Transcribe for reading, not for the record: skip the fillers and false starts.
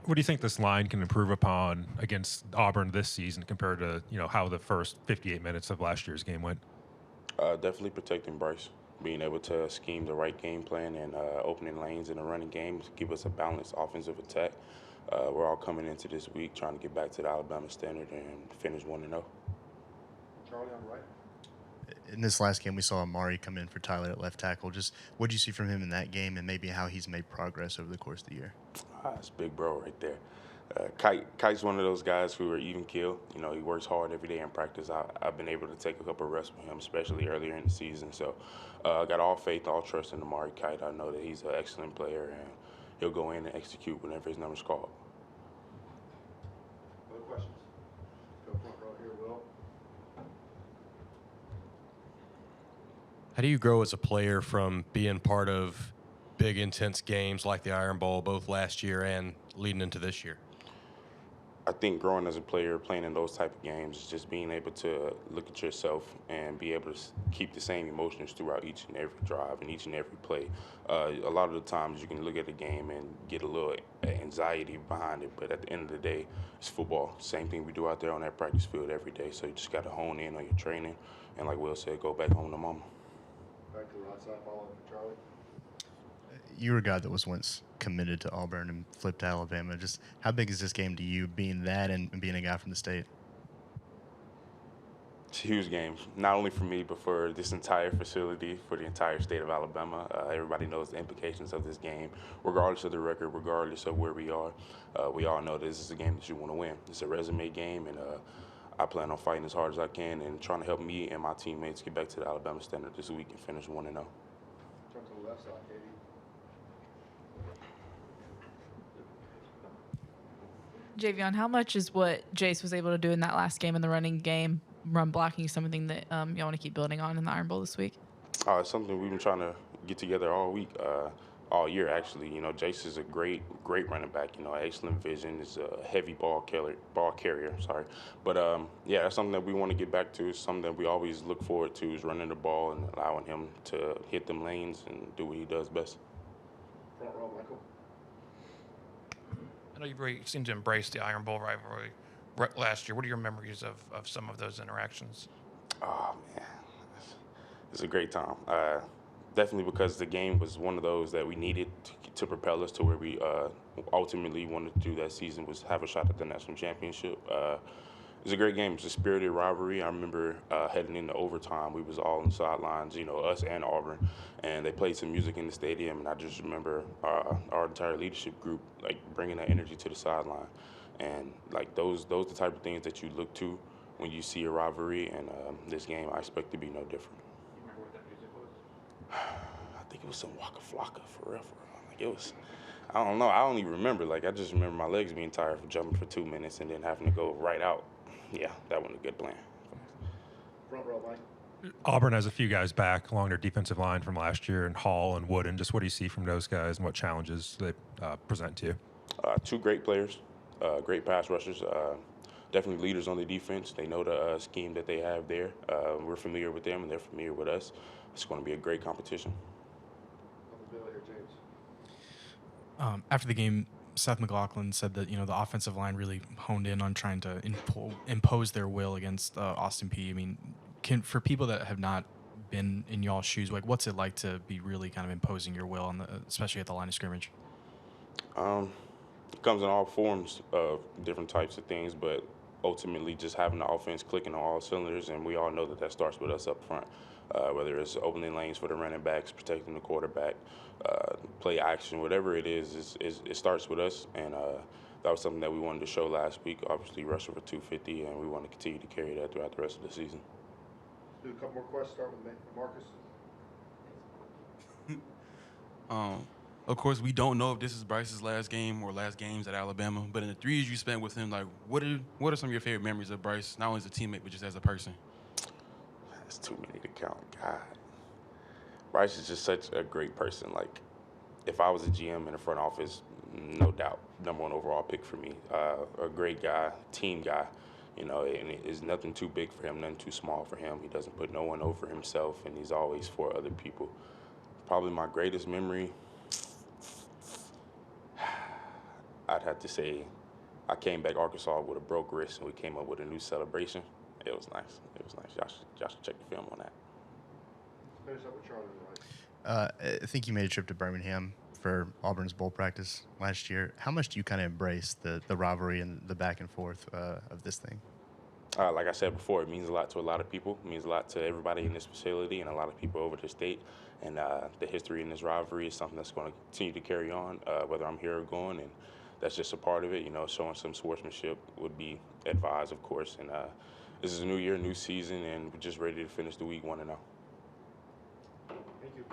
What do you think this line can improve upon against Auburn this season compared to how the first 58 minutes of last year's game went? Definitely protecting Bryce, being able to scheme the right game plan and opening lanes in the running game to give us a balanced offensive attack. We're all coming into this week trying to get back to the Alabama standard and finish 1-0. Charlie on the right. In this last game, we saw Amari come in for Tyler at left tackle. Just what did you see from him in that game, and maybe how he's made progress over the course of the year? That's big bro right there. Kite's one of those guys who are even keel. You know, he works hard every day in practice. I've been able to take a couple of reps with him, especially earlier in the season. So I got all faith, all trust in Amari Kite. I know that he's an excellent player, and he'll go in and execute whenever his number's called. Other questions? Go front row here, Will. How do you grow as a player from being part of big, intense games like the Iron Bowl, both last year and leading into this year? I think growing as a player, playing in those type of games, is just being able to look at yourself and be able to keep the same emotions throughout each and every drive and each and every play. A lot of the times you can look at a game and get a little anxiety behind it, but at the end of the day, it's football. Same thing we do out there on that practice field every day. So you just got to hone in on your training, and like Will said, go back home to mama. Back to the right side, following for Charlie. You were a guy that was once committed to Auburn and flipped to Alabama. Just how big is this game to you, being that and being a guy from the state? It's a huge game, not only for me, but for this entire facility, for the entire state of Alabama. Everybody knows the implications of this game, regardless of the record, regardless of where we are. We all know this is a game that you want to win. It's a resume game, and I plan on fighting as hard as I can and trying to help me and my teammates get back to the Alabama standard this week and finish 1-0. Jump to the left side, Katie. Javion, how much is what Jace was able to do in that last game in the running game, run blocking, something that y'all want to keep building on in the Iron Bowl this week? It's something we've been trying to get together all week, all year actually. You know, Jace is a great running back. You know, excellent vision. Is a heavy ball carrier. Sorry, but yeah, that's something that we want to get back to. It's something that we always look forward to is running the ball and allowing him to hit them lanes and do what he does best. Front row, Michael. I know you really seem to embrace the Iron Bowl rivalry last year. What are your memories of some of those interactions? Oh man, it's a great time. Definitely because the game was one of those that we needed to propel us to where we ultimately wanted to do that season was have a shot at the national championship. It was a great game. It was a spirited rivalry. I remember heading into overtime. We was all on the sidelines, you know, us and Auburn, and they played some music in the stadium. And I just remember our entire leadership group like bringing that energy to the sideline, and like those the type of things that you look to when you see a rivalry. And this game, I expect to be no different. You remember what that music was? I think it was some Waka Flocka for real. Like it was. I don't know. I don't even remember. Like I just remember my legs being tired from jumping for 2 minutes and then having to go right out. Yeah, that wasn't a good plan. Front row, Mike. Auburn has a few guys back along their defensive line from last year, and Hall and Wooden. Just what do you see from those guys, and what challenges they present to you? Two great players, great pass rushers. Definitely leaders on the defense. They know the scheme that they have there. We're familiar with them, and they're familiar with us. It's going to be a great competition. On the bill here, James. After the game, Seth McLaughlin said that the offensive line really honed in on trying to impose their will against Austin Peay. I mean, for people that have not been in y'all's shoes, like what's it like to be really kind of imposing your will especially at the line of scrimmage? It comes in all forms of different types of things, but ultimately just having the offense clicking on all cylinders, and we all know that starts with us up front. Whether it's opening lanes for the running backs, protecting the quarterback, play action, whatever it is, it starts with us. And that was something that we wanted to show last week. Obviously, rushing for 250, and we want to continue to carry that throughout the rest of the season. Let's do a couple more questions. Start with Marcus. Of course, we don't know if this is Bryce's last game or last games at Alabama, but in the 3 years you spent with him, like, what are some of your favorite memories of Bryce, not only as a teammate, but just as a person? That's too many to count. God. Bryce is just such a great person. Like, if I was a GM in the front office, no doubt, number one overall pick for me. A great guy, team guy. You know, and it's nothing too big for him, nothing too small for him. He doesn't put no one over himself, and he's always for other people. Probably my greatest memory, I'd have to say I came back Arkansas with a broke wrist, and we came up with a new celebration. It was nice. It was nice. Y'all should check the film on that. Finish up with Charlie tonight. I think you made a trip to Birmingham for Auburn's bowl practice last year. How much do you kind of embrace the rivalry and the back and forth of this thing? Like I said before, it means a lot to a lot of people. It means a lot to everybody in this facility and a lot of people over the state. And the history in this rivalry is something that's going to continue to carry on, whether I'm here or going. And that's just a part of it. You know, showing some sportsmanship would be advised, of course. And this is a new year, new season, and we're just ready to finish the week 1-0. Thank you.